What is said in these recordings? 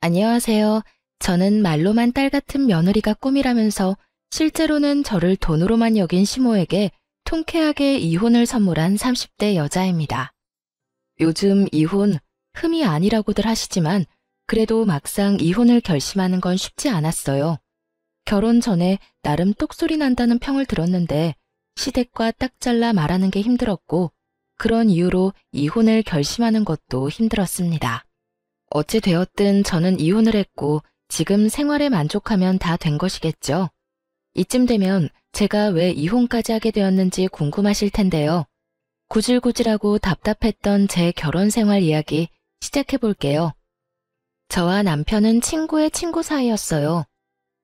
안녕하세요. 저는 말로만 딸 같은 며느리가 꿈이라면서 실제로는 저를 돈으로만 여긴 시모에게 통쾌하게 이혼을 선물한 30대 여자입니다. 요즘 이혼 흠이 아니라고들 하시지만 그래도 막상 이혼을 결심하는 건 쉽지 않았어요. 결혼 전에 나름 똑소리 난다는 평을 들었는데 시댁과 딱 잘라 말하는 게 힘들었고 그런 이유로 이혼을 결심하는 것도 힘들었습니다. 어찌 되었든 저는 이혼을 했고 지금 생활에 만족하면 다 된 것이겠죠. 이쯤 되면 제가 왜 이혼까지 하게 되었는지 궁금하실 텐데요. 구질구질하고 답답했던 제 결혼 생활 이야기 시작해 볼게요. 저와 남편은 친구의 친구 사이였어요.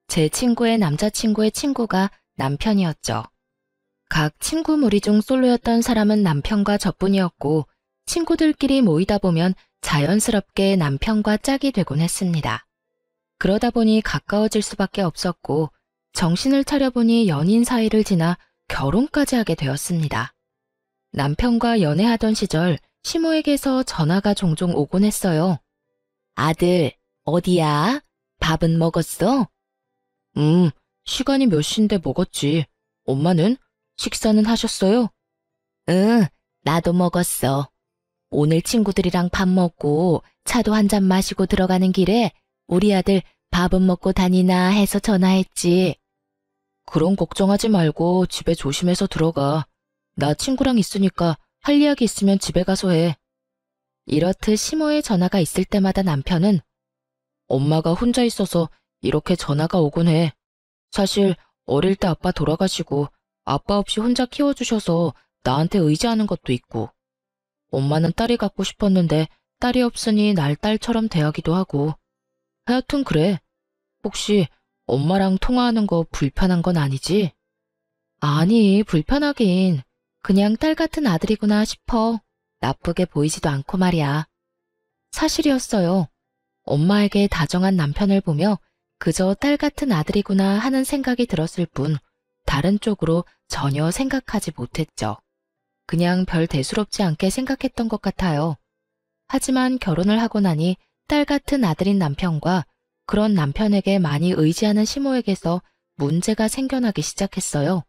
제 친구의 남자친구의 친구가 남편이었죠. 각 친구 무리 중 솔로였던 사람은 남편과 저뿐이었고 친구들끼리 모이다 보면 자연스럽게 남편과 짝이 되곤 했습니다. 그러다 보니 가까워질 수밖에 없었고 정신을 차려보니 연인 사이를 지나 결혼까지 하게 되었습니다. 남편과 연애하던 시절 시모에게서 전화가 종종 오곤 했어요. 아들, 어디야? 밥은 먹었어? 시간이 몇 시인데 먹었지. 엄마는? 식사는 하셨어요? 응, 나도 먹었어. 오늘 친구들이랑 밥 먹고 차도 한 잔 마시고 들어가는 길에 우리 아들 밥은 먹고 다니나 해서 전화했지. 그런 걱정하지 말고 집에 조심해서 들어가. 나 친구랑 있으니까 할 이야기 있으면 집에 가서 해. 이렇듯 시모의 전화가 있을 때마다 남편은 엄마가 혼자 있어서 이렇게 전화가 오곤 해. 사실 어릴 때 아빠 돌아가시고 아빠 없이 혼자 키워주셔서 나한테 의지하는 것도 있고 엄마는 딸이 갖고 싶었는데 딸이 없으니 날 딸처럼 대하기도 하고 하여튼 그래. 혹시 엄마랑 통화하는 거 불편한 건 아니지? 아니, 불편하긴. 그냥 딸 같은 아들이구나 싶어. 나쁘게 보이지도 않고 말이야. 사실이었어요. 엄마에게 다정한 남편을 보며 그저 딸 같은 아들이구나 하는 생각이 들었을 뿐 다른 쪽으로 전혀 생각하지 못했죠. 그냥 별 대수롭지 않게 생각했던 것 같아요. 하지만 결혼을 하고 나니 딸 같은 아들인 남편과 그런 남편에게 많이 의지하는 시모에게서 문제가 생겨나기 시작했어요.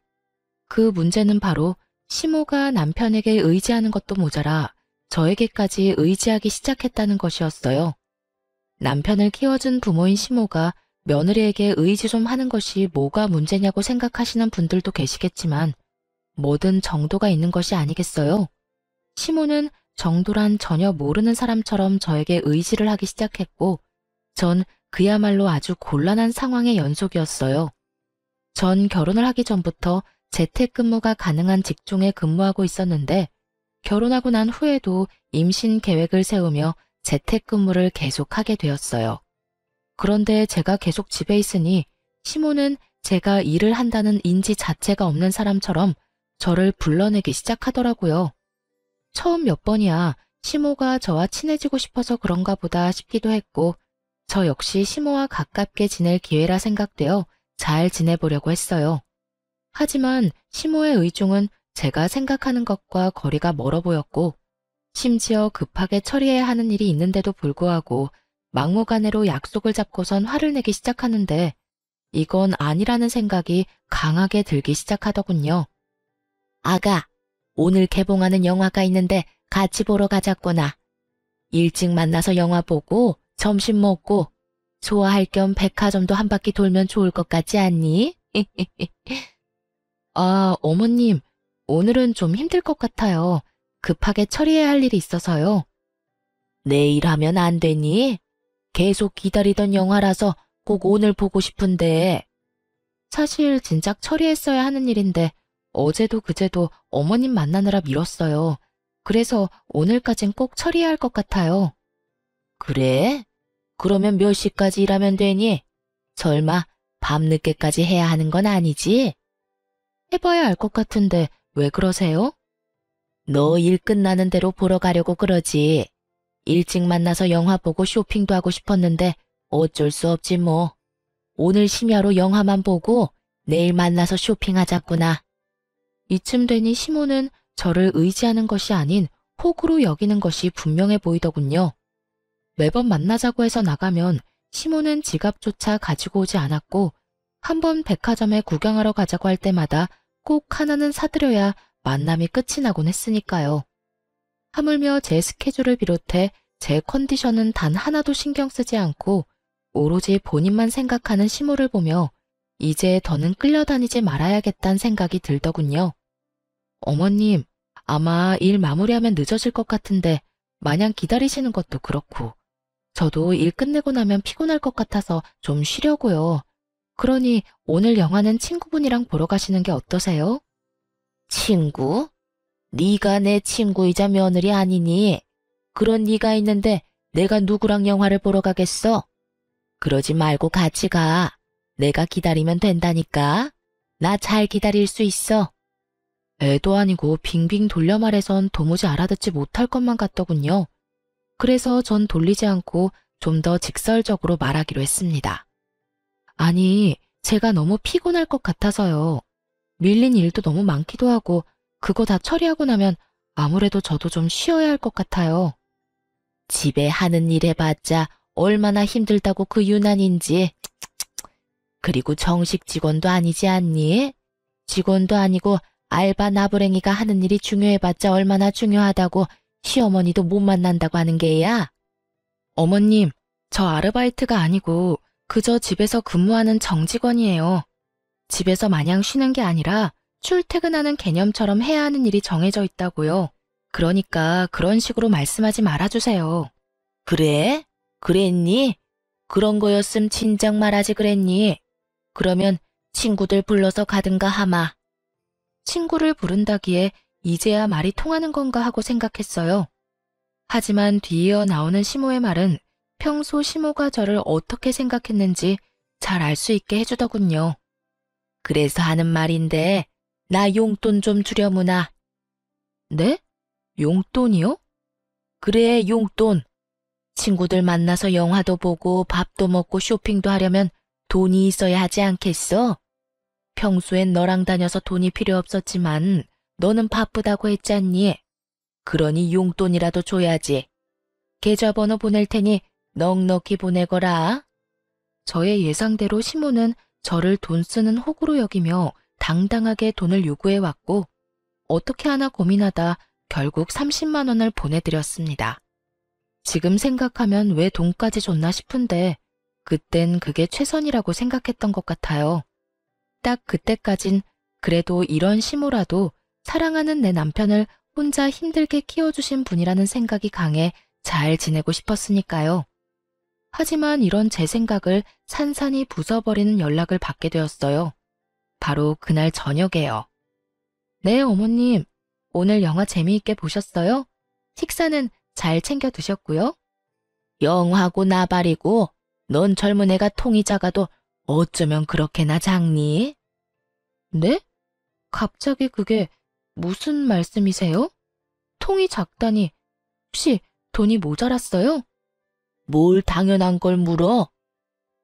그 문제는 바로 시모가 남편에게 의지하는 것도 모자라 저에게까지 의지하기 시작했다는 것이었어요. 남편을 키워준 부모인 시모가 며느리에게 의지 좀 하는 것이 뭐가 문제냐고 생각하시는 분들도 계시겠지만 뭐든 정도가 있는 것이 아니겠어요? 시모는 정도란 전혀 모르는 사람처럼 저에게 의지를 하기 시작했고 전 그야말로 아주 곤란한 상황의 연속이었어요. 전 결혼을 하기 전부터 재택근무가 가능한 직종에 근무하고 있었는데 결혼하고 난 후에도 임신 계획을 세우며 재택근무를 계속하게 되었어요. 그런데 제가 계속 집에 있으니 시모는 제가 일을 한다는 인지 자체가 없는 사람처럼 저를 불러내기 시작하더라고요. 처음 몇 번이야 시모가 저와 친해지고 싶어서 그런가 보다 싶기도 했고 저 역시 시모와 가깝게 지낼 기회라 생각되어 잘 지내보려고 했어요. 하지만 시모의 의중은 제가 생각하는 것과 거리가 멀어 보였고 심지어 급하게 처리해야 하는 일이 있는데도 불구하고 막무가내로 약속을 잡고선 화를 내기 시작하는데 이건 아니라는 생각이 강하게 들기 시작하더군요. 아가, 오늘 개봉하는 영화가 있는데 같이 보러 가자꾸나. 일찍 만나서 영화 보고 점심 먹고 좋아할 겸 백화점도 한 바퀴 돌면 좋을 것 같지 않니? 아, 어머님, 오늘은 좀 힘들 것 같아요. 급하게 처리해야 할 일이 있어서요. 내일 하면 안 되니? 계속 기다리던 영화라서 꼭 오늘 보고 싶은데. 사실 진작 처리했어야 하는 일인데 어제도 그제도 어머님 만나느라 미뤘어요. 그래서 오늘까진 꼭 처리해야 할 것 같아요. 그래? 그러면 몇 시까지 일하면 되니? 설마 밤늦게까지 해야 하는 건 아니지? 해봐야 알 것 같은데 왜 그러세요? 너 일 끝나는 대로 보러 가려고 그러지. 일찍 만나서 영화 보고 쇼핑도 하고 싶었는데 어쩔 수 없지 뭐. 오늘 심야로 영화만 보고 내일 만나서 쇼핑하자꾸나. 이쯤 되니 시모는 저를 의지하는 것이 아닌 호구로 여기는 것이 분명해 보이더군요. 매번 만나자고 해서 나가면 시모는 지갑조차 가지고 오지 않았고 한번 백화점에 구경하러 가자고 할 때마다 꼭 하나는 사드려야 만남이 끝이 나곤 했으니까요. 하물며 제 스케줄을 비롯해 제 컨디션은 단 하나도 신경 쓰지 않고 오로지 본인만 생각하는 시모를 보며 이제 더는 끌려다니지 말아야겠다는 생각이 들더군요. 어머님, 아마 일 마무리하면 늦어질 것 같은데 마냥 기다리시는 것도 그렇고 저도 일 끝내고 나면 피곤할 것 같아서 좀 쉬려고요. 그러니 오늘 영화는 친구분이랑 보러 가시는 게 어떠세요? 친구? 네가 내 친구이자 며느리 아니니? 그런 네가 있는데 내가 누구랑 영화를 보러 가겠어? 그러지 말고 같이 가. 내가 기다리면 된다니까. 나 잘 기다릴 수 있어. 애도 아니고 빙빙 돌려 말해선 도무지 알아듣지 못할 것만 같더군요. 그래서 전 돌리지 않고 좀 더 직설적으로 말하기로 했습니다. 아니, 제가 너무 피곤할 것 같아서요. 밀린 일도 너무 많기도 하고 그거 다 처리하고 나면 아무래도 저도 좀 쉬어야 할 것 같아요. 집에 하는 일 해봤자 얼마나 힘들다고 그 유난인지. 그리고 정식 직원도 아니지 않니? 직원도 아니고 알바 나부랭이가 하는 일이 중요해봤자 얼마나 중요하다고 시어머니도 못 만난다고 하는 게야? 어머님, 저 아르바이트가 아니고 그저 집에서 근무하는 정직원이에요. 집에서 마냥 쉬는 게 아니라 출퇴근하는 개념처럼 해야 하는 일이 정해져 있다고요. 그러니까 그런 식으로 말씀하지 말아주세요. 그래? 그랬니? 그런 거였음 진작 말하지 그랬니? 그러면 친구들 불러서 가든가 하마. 친구를 부른다기에 이제야 말이 통하는 건가 하고 생각했어요. 하지만 뒤이어 나오는 시모의 말은 평소 시모가 저를 어떻게 생각했는지 잘 알 수 있게 해주더군요. 그래서 하는 말인데 나 용돈 좀 주려무나. 네? 용돈이요? 그래, 용돈. 친구들 만나서 영화도 보고 밥도 먹고 쇼핑도 하려면 돈이 있어야 하지 않겠어? 평소엔 너랑 다녀서 돈이 필요 없었지만 너는 바쁘다고 했잖니. 그러니 용돈이라도 줘야지. 계좌번호 보낼 테니 넉넉히 보내거라. 저의 예상대로 시모는 저를 돈 쓰는 호구로 여기며 당당하게 돈을 요구해왔고 어떻게 하나 고민하다 결국 30만 원을 보내드렸습니다. 지금 생각하면 왜 돈까지 줬나 싶은데 그땐 그게 최선이라고 생각했던 것 같아요. 딱 그때까진 그래도 이런 시모라도 사랑하는 내 남편을 혼자 힘들게 키워주신 분이라는 생각이 강해 잘 지내고 싶었으니까요. 하지만 이런 제 생각을 산산이 부숴버리는 연락을 받게 되었어요. 바로 그날 저녁에요. 네, 어머님. 오늘 영화 재미있게 보셨어요? 식사는 잘 챙겨 드셨고요? 영하고 나발이고 넌 젊은 애가 통이 작아도 어쩌면 그렇게나 작니? 네? 갑자기 그게 무슨 말씀이세요? 통이 작다니 혹시 돈이 모자랐어요? 뭘 당연한 걸 물어?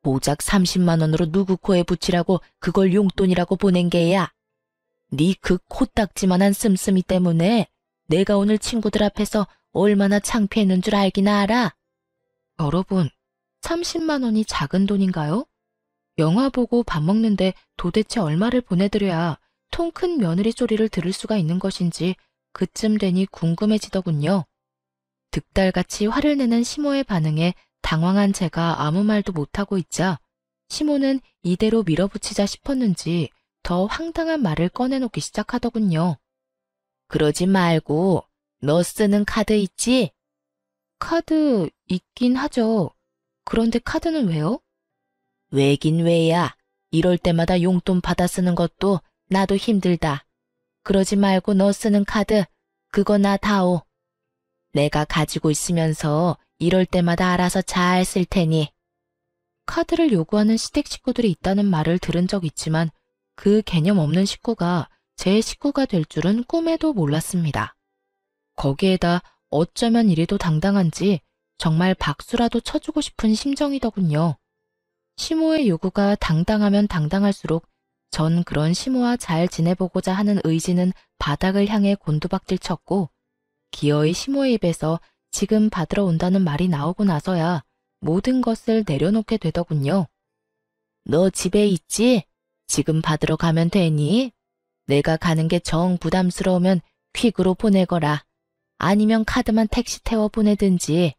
고작 30만 원으로 누구 코에 붙이라고 그걸 용돈이라고 보낸 게야. 네 그 코딱지만한 씀씀이 때문에 내가 오늘 친구들 앞에서 얼마나 창피했는 줄 알기나 알아? 여러분, 30만 원이 작은 돈인가요? 영화 보고 밥 먹는데 도대체 얼마를 보내드려야 통 큰 며느리 소리를 들을 수가 있는 것인지 그쯤 되니 궁금해지더군요. 득달같이 화를 내는 시모의 반응에 당황한 제가 아무 말도 못하고 있자 시모는 이대로 밀어붙이자 싶었는지 더 황당한 말을 꺼내놓기 시작하더군요. 그러지 말고 너 쓰는 카드 있지? 카드 있긴 하죠. 그런데 카드는 왜요? 왜긴 왜야. 이럴 때마다 용돈 받아 쓰는 것도 나도 힘들다. 그러지 말고 너 쓰는 카드 그거 나 다오. 내가 가지고 있으면서 이럴 때마다 알아서 잘 쓸 테니. 카드를 요구하는 시댁 식구들이 있다는 말을 들은 적 있지만 그 개념 없는 식구가 제 식구가 될 줄은 꿈에도 몰랐습니다. 거기에다 어쩌면 이리도 당당한지 정말 박수라도 쳐주고 싶은 심정이더군요. 시모의 요구가 당당하면 당당할수록 전 그런 시모와 잘 지내보고자 하는 의지는 바닥을 향해 곤두박질 쳤고 기어이 시모의 입에서 지금 받으러 온다는 말이 나오고 나서야 모든 것을 내려놓게 되더군요. 너 집에 있지? 지금 받으러 가면 되니? 내가 가는 게 정 부담스러우면 퀵으로 보내거라. 아니면 카드만 택시 태워 보내든지.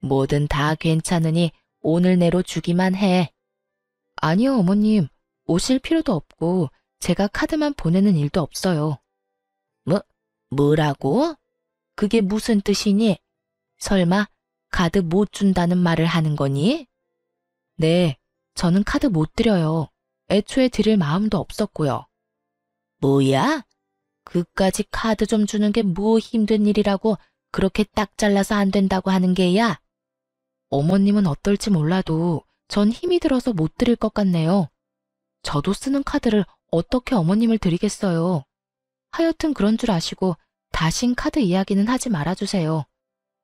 뭐든 다 괜찮으니 오늘 내로 주기만 해. 아니요, 어머님. 오실 필요도 없고 제가 카드만 보내는 일도 없어요. 뭐라고? 그게 무슨 뜻이니? 설마 카드 못 준다는 말을 하는 거니? 네, 저는 카드 못 드려요. 애초에 드릴 마음도 없었고요. 뭐야? 그까지 카드 좀 주는 게 뭐 힘든 일이라고 그렇게 딱 잘라서 안 된다고 하는 게야? 어머님은 어떨지 몰라도 전 힘이 들어서 못 드릴 것 같네요. 저도 쓰는 카드를 어떻게 어머님을 드리겠어요. 하여튼 그런 줄 아시고 다신 카드 이야기는 하지 말아주세요.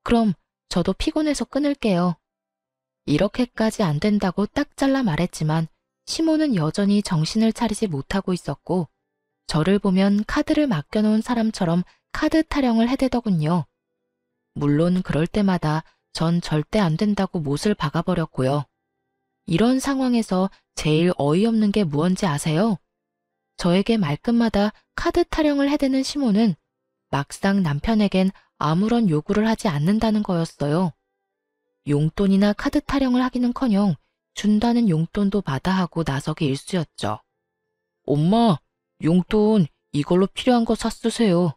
그럼 저도 피곤해서 끊을게요. 이렇게까지 안 된다고 딱 잘라 말했지만 시모는 여전히 정신을 차리지 못하고 있었고 저를 보면 카드를 맡겨놓은 사람처럼 카드 타령을 해대더군요. 물론 그럴 때마다 전 절대 안 된다고 못을 박아버렸고요. 이런 상황에서 제일 어이없는 게 무언지 아세요? 저에게 말끝마다 카드 타령을 해대는 시모는 막상 남편에겐 아무런 요구를 하지 않는다는 거였어요. 용돈이나 카드 타령을 하기는커녕 준다는 용돈도 마다하고 나서기 일쑤였죠. 엄마, 용돈 이걸로 필요한 거 샀으세요.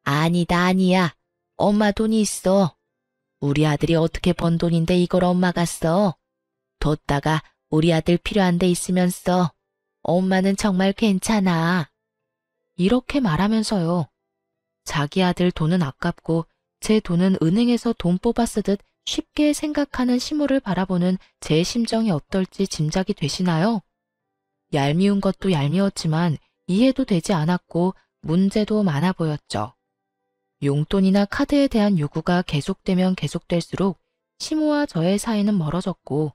아니야. 엄마 돈이 있어. 우리 아들이 어떻게 번 돈인데 이걸 엄마가 써. 뒀다가 우리 아들 필요한 데 있으면 써. 엄마는 정말 괜찮아. 이렇게 말하면서요. 자기 아들 돈은 아깝고 제 돈은 은행에서 돈 뽑아 쓰듯 쉽게 생각하는 시모를 바라보는 제 심정이 어떨지 짐작이 되시나요? 얄미운 것도 얄미웠지만 이해도 되지 않았고 문제도 많아 보였죠. 용돈이나 카드에 대한 요구가 계속되면 계속될수록 시모와 저의 사이는 멀어졌고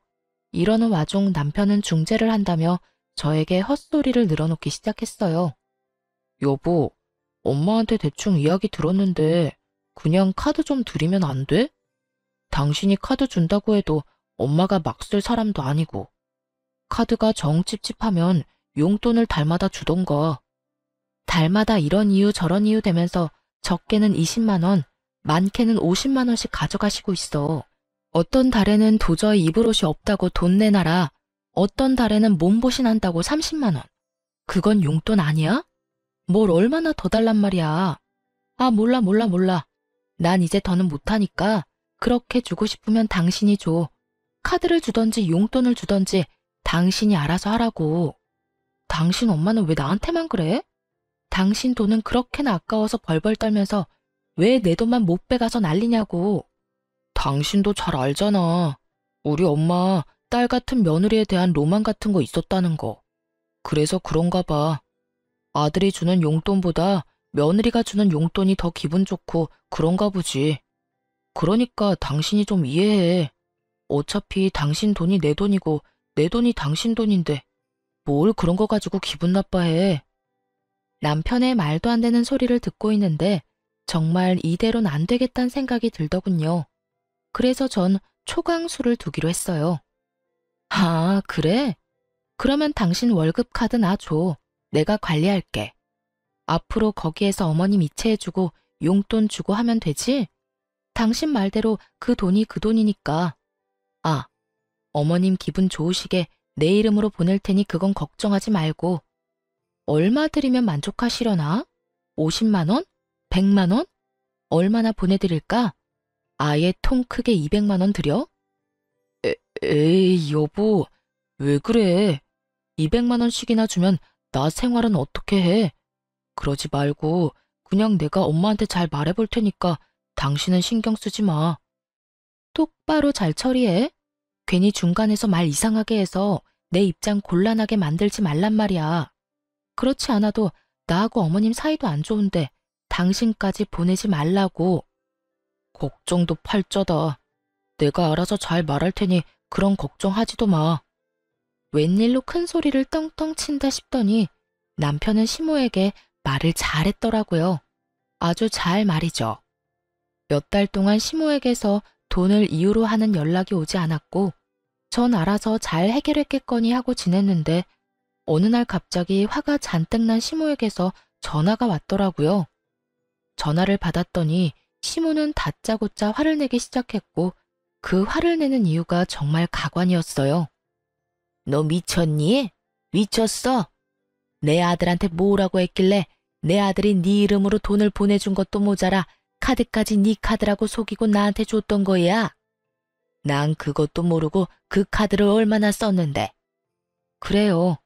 이러는 와중 남편은 중재를 한다며 저에게 헛소리를 늘어놓기 시작했어요. 여보, 엄마한테 대충 이야기 들었는데 그냥 카드 좀 드리면 안 돼? 당신이 카드 준다고 해도 엄마가 막 쓸 사람도 아니고 카드가 정 찝찝하면 용돈을 달마다 주던가. 달마다 이런 이유 저런 이유 되면서 적게는 20만 원, 많게는 50만 원씩 가져가시고 있어. 어떤 달에는 도저히 입을 옷이 없다고 돈 내놔라. 어떤 달에는 몸보신 한다고 30만 원. 그건 용돈 아니야? 뭘 얼마나 더 달란 말이야. 아, 몰라. 난 이제 더는 못하니까 그렇게 주고 싶으면 당신이 줘. 카드를 주던지 용돈을 주던지 당신이 알아서 하라고. 당신 엄마는 왜 나한테만 그래? 당신 돈은 그렇게나 아까워서 벌벌 떨면서 왜 내 돈만 못 빼가서 난리냐고. 당신도 잘 알잖아. 우리 엄마 딸 같은 며느리에 대한 로망 같은 거 있었다는 거. 그래서 그런가 봐. 아들이 주는 용돈보다 며느리가 주는 용돈이 더 기분 좋고 그런가 보지. 그러니까 당신이 좀 이해해. 어차피 당신 돈이 내 돈이고 내 돈이 당신 돈인데 뭘 그런 거 가지고 기분 나빠해. 남편의 말도 안 되는 소리를 듣고 있는데 정말 이대로는 안 되겠다는 생각이 들더군요. 그래서 전 초강수를 두기로 했어요. 아, 그래? 그러면 당신 월급 카드 나 줘. 내가 관리할게. 앞으로 거기에서 어머님 이체해주고 용돈 주고 하면 되지? 당신 말대로 그 돈이 그 돈이니까. 아, 어머님 기분 좋으시게 내 이름으로 보낼 테니 그건 걱정하지 말고. 얼마 드리면 만족하시려나? 50만 원? 100만 원? 얼마나 보내드릴까? 아예 통 크게 200만 원 드려? 에이, 여보, 왜 그래? 200만 원씩이나 주면 나 생활은 어떻게 해? 그러지 말고 그냥 내가 엄마한테 잘 말해볼 테니까 당신은 신경 쓰지 마. 똑바로 잘 처리해. 괜히 중간에서 말 이상하게 해서 내 입장 곤란하게 만들지 말란 말이야. 그렇지 않아도 나하고 어머님 사이도 안 좋은데 당신까지 보내지 말라고. 걱정도 팔자다. 내가 알아서 잘 말할 테니 그런 걱정하지도 마. 웬일로 큰 소리를 떵떵 친다 싶더니 남편은 시모에게 말을 잘했더라고요. 아주 잘 말이죠. 몇 달 동안 시모에게서 돈을 이유로 하는 연락이 오지 않았고 전 알아서 잘 해결했겠거니 하고 지냈는데 어느 날 갑자기 화가 잔뜩 난 시모에게서 전화가 왔더라고요. 전화를 받았더니 시모는 다짜고짜 화를 내기 시작했고 그 화를 내는 이유가 정말 가관이었어요. 너 미쳤니? 미쳤어? 내 아들한테 뭐라고 했길래 내 아들이 네 이름으로 돈을 보내준 것도 모자라 카드까지 네 카드라고 속이고 나한테 줬던 거야. 난 그것도 모르고 그 카드를 얼마나 썼는데. 그래요.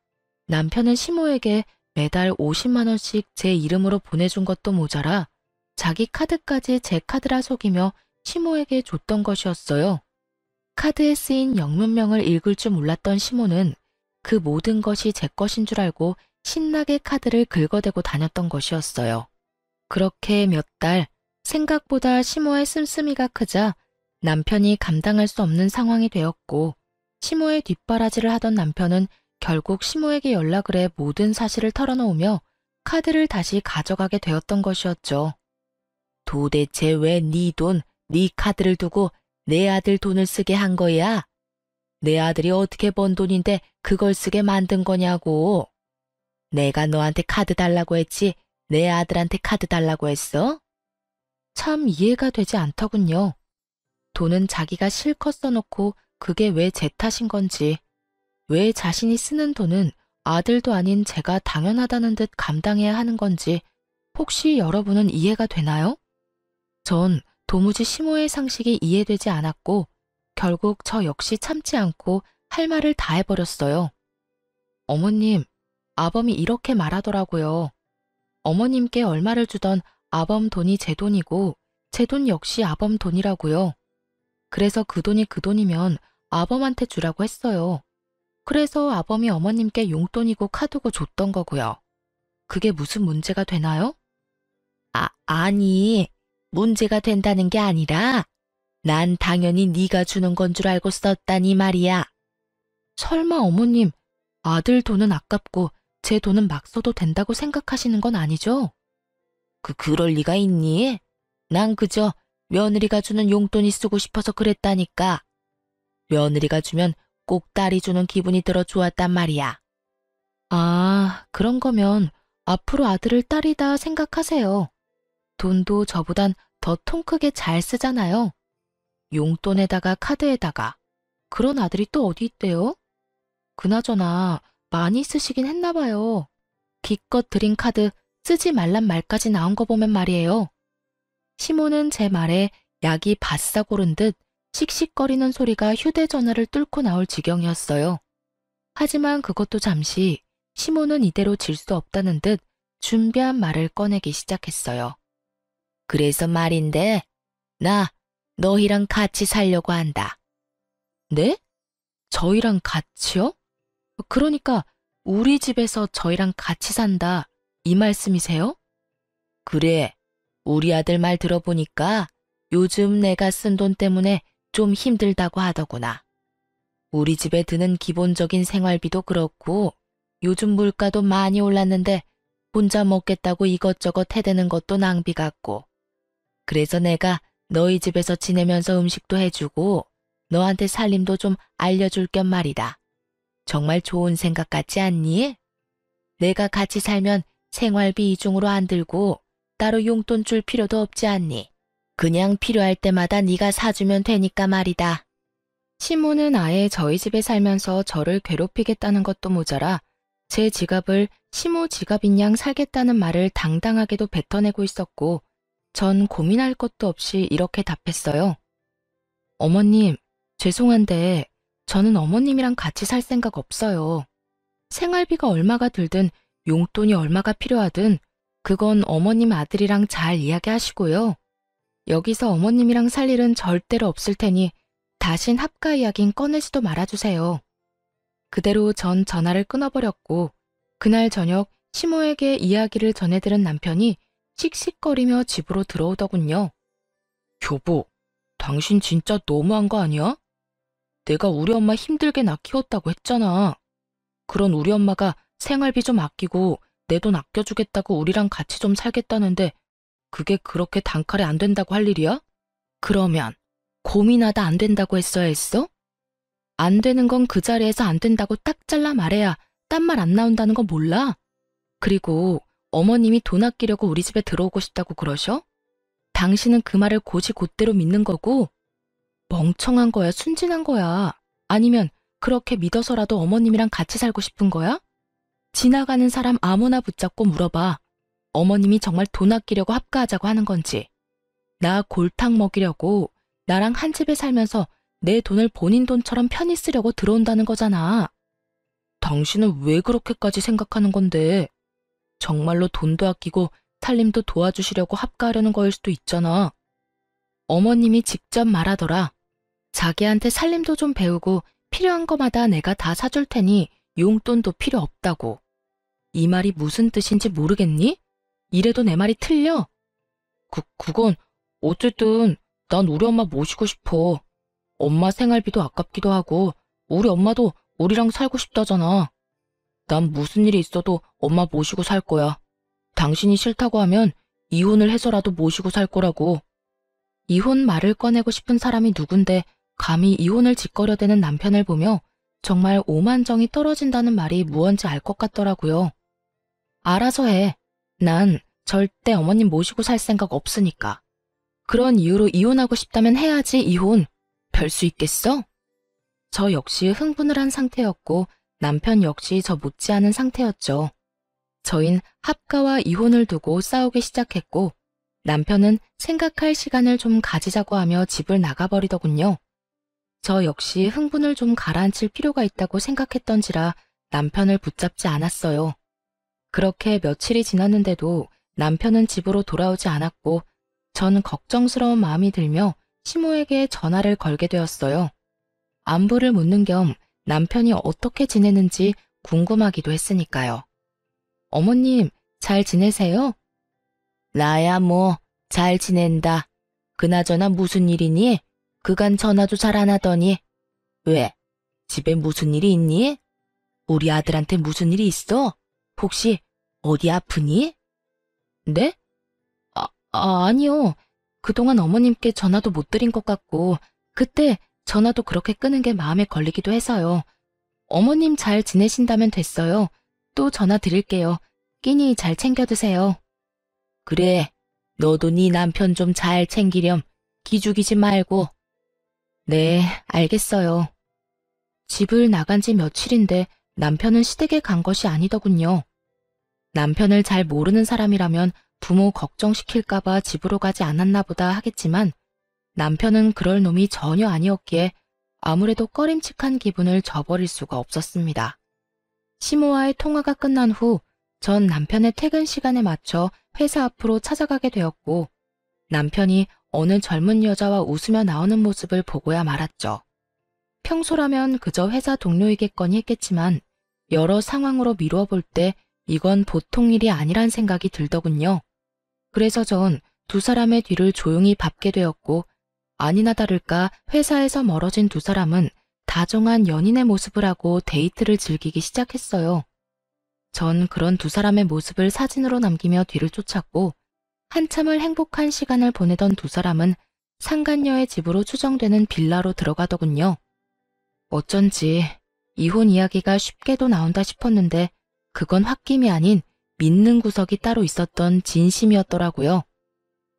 남편은 시모에게 매달 50만 원씩 제 이름으로 보내준 것도 모자라 자기 카드까지 제 카드라 속이며 시모에게 줬던 것이었어요. 카드에 쓰인 영문명을 읽을 줄 몰랐던 시모는 그 모든 것이 제 것인 줄 알고 신나게 카드를 긁어대고 다녔던 것이었어요. 그렇게 몇 달, 생각보다 시모의 씀씀이가 크자 남편이 감당할 수 없는 상황이 되었고 시모의 뒷바라지를 하던 남편은 결국 시모에게 연락을 해 모든 사실을 털어놓으며 카드를 다시 가져가게 되었던 것이었죠. 도대체 왜 네 돈, 네 카드를 두고 내 아들 돈을 쓰게 한 거야? 내 아들이 어떻게 번 돈인데 그걸 쓰게 만든 거냐고. 내가 너한테 카드 달라고 했지 내 아들한테 카드 달라고 했어? 참 이해가 되지 않더군요. 돈은 자기가 실컷 써놓고 그게 왜 제 탓인 건지, 왜 자신이 쓰는 돈은 아들도 아닌 제가 당연하다는 듯 감당해야 하는 건지 혹시 여러분은 이해가 되나요? 전 도무지 시모의 상식이 이해되지 않았고 결국 저 역시 참지 않고 할 말을 다 해버렸어요. 어머님, 아범이 이렇게 말하더라고요. 어머님께 얼마를 주던 아범 돈이 제 돈이고 제 돈 역시 아범 돈이라고요. 그래서 그 돈이 그 돈이면 아범한테 주라고 했어요. 그래서 아범이 어머님께 용돈이고 카드고 줬던 거고요. 그게 무슨 문제가 되나요? 아니, 문제가 된다는 게 아니라 난 당연히 네가 주는 건 줄 알고 썼다니 말이야. 설마 어머님, 아들 돈은 아깝고 제 돈은 막 써도 된다고 생각하시는 건 아니죠? 그럴 리가 있니? 난 그저 며느리가 주는 용돈이 쓰고 싶어서 그랬다니까. 며느리가 주면 꼭 딸이 주는 기분이 들어 좋았단 말이야. 아, 그런 거면 앞으로 아들을 딸이다 생각하세요. 돈도 저보단 더 통 크게 잘 쓰잖아요. 용돈에다가 카드에다가. 그런 아들이 또 어디 있대요? 그나저나 많이 쓰시긴 했나 봐요. 기껏 드린 카드 쓰지 말란 말까지 나온 거 보면 말이에요. 시모는 제 말에 약이 바싹 오른 듯 씩씩거리는 소리가 휴대전화를 뚫고 나올 지경이었어요. 하지만 그것도 잠시 시모는 이대로 질 수 없다는 듯 준비한 말을 꺼내기 시작했어요. 그래서 말인데 나 너희랑 같이 살려고 한다. 네? 저희랑 같이요? 그러니까 우리 집에서 저희랑 같이 산다 이 말씀이세요? 그래. 우리 아들 말 들어보니까 요즘 내가 쓴 돈 때문에 좀 힘들다고 하더구나. 우리 집에 드는 기본적인 생활비도 그렇고 요즘 물가도 많이 올랐는데 혼자 먹겠다고 이것저것 해대는 것도 낭비 같고. 그래서 내가 너희 집에서 지내면서 음식도 해주고 너한테 살림도 좀 알려줄 겸 말이다. 정말 좋은 생각 같지 않니? 내가 같이 살면 생활비 이중으로 안 들고 따로 용돈 줄 필요도 없지 않니? 그냥 필요할 때마다 네가 사주면 되니까 말이다. 시모는 아예 저희 집에 살면서 저를 괴롭히겠다는 것도 모자라 제 지갑을 시모 지갑인 양 살겠다는 말을 당당하게도 뱉어내고 있었고 전 고민할 것도 없이 이렇게 답했어요. 어머님, 죄송한데 저는 어머님이랑 같이 살 생각 없어요. 생활비가 얼마가 들든 용돈이 얼마가 필요하든 그건 어머님 아들이랑 잘 이야기하시고요. 여기서 어머님이랑 살 일은 절대로 없을 테니 다신 합가 이야긴 꺼내지도 말아주세요. 그대로 전 전화를 끊어버렸고 그날 저녁 시모에게 이야기를 전해들은 남편이 씩씩거리며 집으로 들어오더군요. 여보, 당신 진짜 너무한 거 아니야? 내가 우리 엄마 힘들게 낳 키웠다고 했잖아. 그런 우리 엄마가 생활비 좀 아끼고 내 돈 아껴주겠다고 우리랑 같이 좀 살겠다는데 그게 그렇게 단칼에 안 된다고 할 일이야? 그러면 고민하다 안 된다고 했어야 했어? 안 되는 건 그 자리에서 안 된다고 딱 잘라 말해야 딴 말 안 나온다는 거 몰라? 그리고 어머님이 돈 아끼려고 우리 집에 들어오고 싶다고 그러셔? 당신은 그 말을 곧이곧대로 믿는 거고 멍청한 거야, 순진한 거야. 아니면 그렇게 믿어서라도 어머님이랑 같이 살고 싶은 거야? 지나가는 사람 아무나 붙잡고 물어봐. 어머님이 정말 돈 아끼려고 합가하자고 하는 건지. 나 골탕 먹이려고 나랑 한 집에 살면서 내 돈을 본인 돈처럼 편히 쓰려고 들어온다는 거잖아. 당신은 왜 그렇게까지 생각하는 건데? 정말로 돈도 아끼고 살림도 도와주시려고 합가하려는 거일 수도 있잖아. 어머님이 직접 말하더라. 자기한테 살림도 좀 배우고 필요한 거마다 내가 다 사줄 테니 용돈도 필요 없다고. 이 말이 무슨 뜻인지 모르겠니? 이래도 내 말이 틀려? 그건 어쨌든 난 우리 엄마 모시고 싶어. 엄마 생활비도 아깝기도 하고 우리 엄마도 우리랑 살고 싶다잖아. 난 무슨 일이 있어도 엄마 모시고 살 거야. 당신이 싫다고 하면 이혼을 해서라도 모시고 살 거라고. 이혼 말을 꺼내고 싶은 사람이 누군데 감히 이혼을 짓거려대는 남편을 보며 정말 오만정이 떨어진다는 말이 무언지 알 것 같더라고요. 알아서 해. 난 절대 어머님 모시고 살 생각 없으니까. 그런 이유로 이혼하고 싶다면 해야지 이혼. 별 수 있겠어? 저 역시 흥분을 한 상태였고 남편 역시 저 못지않은 상태였죠. 저흰 합가와 이혼을 두고 싸우기 시작했고 남편은 생각할 시간을 좀 가지자고 하며 집을 나가버리더군요. 저 역시 흥분을 좀 가라앉힐 필요가 있다고 생각했던지라 남편을 붙잡지 않았어요. 그렇게 며칠이 지났는데도 남편은 집으로 돌아오지 않았고 전 걱정스러운 마음이 들며 시모에게 전화를 걸게 되었어요. 안부를 묻는 겸 남편이 어떻게 지내는지 궁금하기도 했으니까요. 어머님, 잘 지내세요? 나야 뭐, 잘 지낸다. 그나저나 무슨 일이니? 그간 전화도 잘 안 하더니. 왜? 집에 무슨 일이 있니? 우리 아들한테 무슨 일이 있어? 혹시 어디 아프니? 네? 아니요. 그동안 어머님께 전화도 못 드린 것 같고 그때 전화도 그렇게 끄는 게 마음에 걸리기도 해서요. 어머님 잘 지내신다면 됐어요. 또 전화 드릴게요. 끼니 잘 챙겨 드세요. 그래, 너도 네 남편 좀 잘 챙기렴. 기죽이지 말고. 네, 알겠어요. 집을 나간 지 며칠인데 남편은 시댁에 간 것이 아니더군요. 남편을 잘 모르는 사람이라면 부모 걱정시킬까봐 집으로 가지 않았나 보다 하겠지만 남편은 그럴 놈이 전혀 아니었기에 아무래도 꺼림칙한 기분을 저버릴 수가 없었습니다. 시모와의 통화가 끝난 후 전 남편의 퇴근 시간에 맞춰 회사 앞으로 찾아가게 되었고 남편이 어느 젊은 여자와 웃으며 나오는 모습을 보고야 말았죠. 평소라면 그저 회사 동료이겠거니 했겠지만 여러 상황으로 미루어 볼 때 이건 보통 일이 아니란 생각이 들더군요. 그래서 전 두 사람의 뒤를 조용히 밟게 되었고 아니나 다를까 회사에서 멀어진 두 사람은 다정한 연인의 모습을 하고 데이트를 즐기기 시작했어요. 전 그런 두 사람의 모습을 사진으로 남기며 뒤를 쫓았고 한참을 행복한 시간을 보내던 두 사람은 상간녀의 집으로 추정되는 빌라로 들어가더군요. 어쩐지 이혼 이야기가 쉽게도 나온다 싶었는데 그건 홧김이 아닌 믿는 구석이 따로 있었던 진심이었더라고요.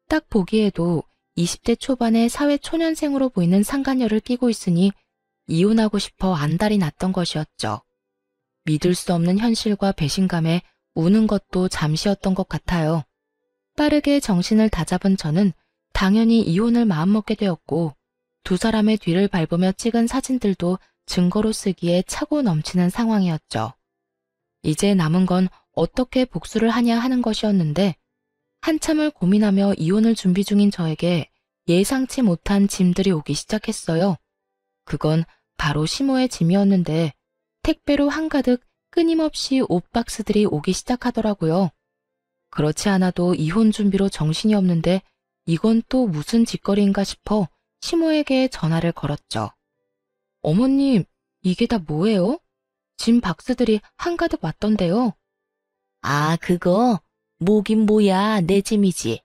딱 보기에도 20대 초반의 사회 초년생으로 보이는 상간녀를 끼고 있으니 이혼하고 싶어 안달이 났던 것이었죠. 믿을 수 없는 현실과 배신감에 우는 것도 잠시였던 것 같아요. 빠르게 정신을 다잡은 저는 당연히 이혼을 마음먹게 되었고 두 사람의 뒤를 밟으며 찍은 사진들도 증거로 쓰기에 차고 넘치는 상황이었죠. 이제 남은 건 어떻게 복수를 하냐 하는 것이었는데 한참을 고민하며 이혼을 준비 중인 저에게 예상치 못한 짐들이 오기 시작했어요. 그건 바로 시모의 짐이었는데 택배로 한가득 끊임없이 옷 박스들이 오기 시작하더라고요. 그렇지 않아도 이혼 준비로 정신이 없는데 이건 또 무슨 짓거리인가 싶어 시모에게 전화를 걸었죠. 어머님, 이게 다 뭐예요? 짐 박스들이 한가득 왔던데요. 아, 그거? 뭐긴 뭐야, 내 짐이지.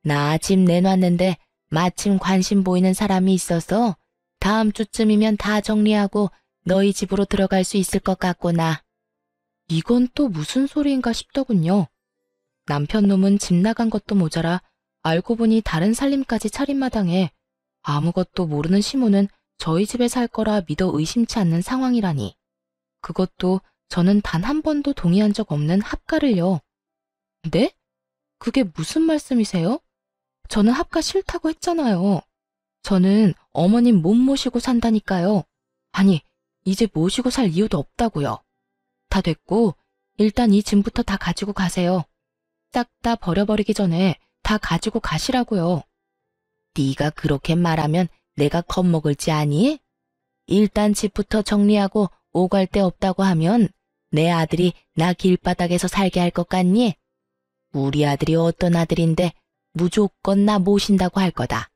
나 짐 내놨는데 마침 관심 보이는 사람이 있어서 다음 주쯤이면 다 정리하고 너희 집으로 들어갈 수 있을 것 같구나. 이건 또 무슨 소리인가 싶더군요. 남편놈은 집 나간 것도 모자라 알고 보니 다른 살림까지 차린 마당에 아무것도 모르는 시모는 저희 집에 살 거라 믿어 의심치 않는 상황이라니. 그것도 저는 단 한 번도 동의한 적 없는 합가를요. 네? 그게 무슨 말씀이세요? 저는 합가 싫다고 했잖아요. 저는 어머님 못 모시고 산다니까요. 아니, 이제 모시고 살 이유도 없다고요. 다 됐고 일단 이 짐부터 다 가지고 가세요. 싹 다 버려버리기 전에 다 가지고 가시라고요. 네가 그렇게 말하면 내가 겁먹을지 아니? 일단 집부터 정리하고 오갈 데 없다고 하면 내 아들이 나 길바닥에서 살게 할 것 같니? 우리 아들이 어떤 아들인데 무조건 나 모신다고 할 거다.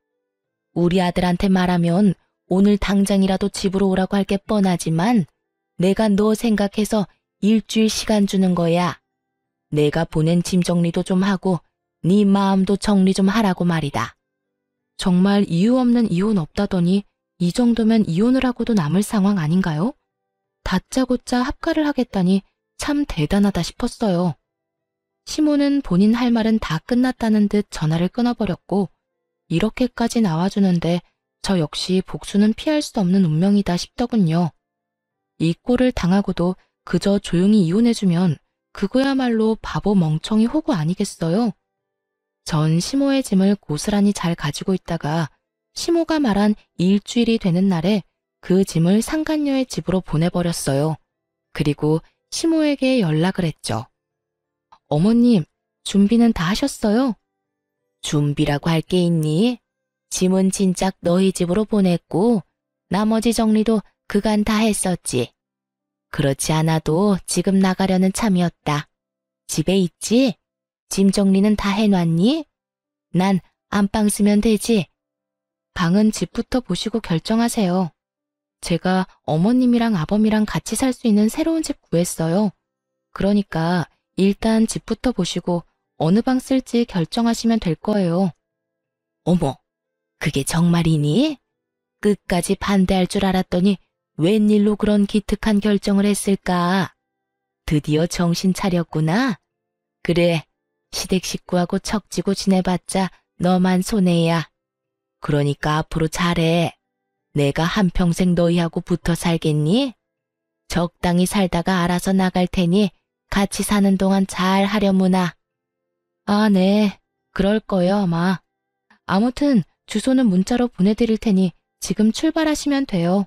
우리 아들한테 말하면 오늘 당장이라도 집으로 오라고 할 게 뻔하지만 내가 너 생각해서 일주일 시간 주는 거야. 내가 보낸 짐 정리도 좀 하고 네 마음도 정리 좀 하라고 말이다. 정말 이유 없는 이혼 없다더니 이 정도면 이혼을 하고도 남을 상황 아닌가요? 다짜고짜 합가를 하겠다니 참 대단하다 싶었어요. 시모는 본인 할 말은 다 끝났다는 듯 전화를 끊어버렸고 이렇게까지 나와주는데 저 역시 복수는 피할 수 없는 운명이다 싶더군요. 이 꼴을 당하고도 그저 조용히 이혼해주면 그거야말로 바보 멍청이 호구 아니겠어요? 전 시모의 짐을 고스란히 잘 가지고 있다가 시모가 말한 일주일이 되는 날에 그 짐을 상간녀의 집으로 보내버렸어요. 그리고 시모에게 연락을 했죠. 어머님, 준비는 다 하셨어요? 준비라고 할 게 있니? 짐은 진작 너희 집으로 보냈고 나머지 정리도 그간 다 했었지. 그렇지 않아도 지금 나가려는 참이었다. 집에 있지? 짐 정리는 다 해놨니? 난 안방 쓰면 되지. 방은 집부터 보시고 결정하세요. 제가 어머님이랑 아범이랑 같이 살 수 있는 새로운 집 구했어요. 그러니까 일단 집부터 보시고 어느 방 쓸지 결정하시면 될 거예요. 어머, 그게 정말이니? 끝까지 반대할 줄 알았더니 웬일로 그런 기특한 결정을 했을까? 드디어 정신 차렸구나. 그래, 시댁 식구하고 척지고 지내봤자 너만 손해야. 그러니까 앞으로 잘해. 내가 한평생 너희하고 붙어 살겠니? 적당히 살다가 알아서 나갈 테니 같이 사는 동안 잘 하려무나. 아, 네. 그럴 거예요, 아마. 아무튼 주소는 문자로 보내드릴 테니 지금 출발하시면 돼요.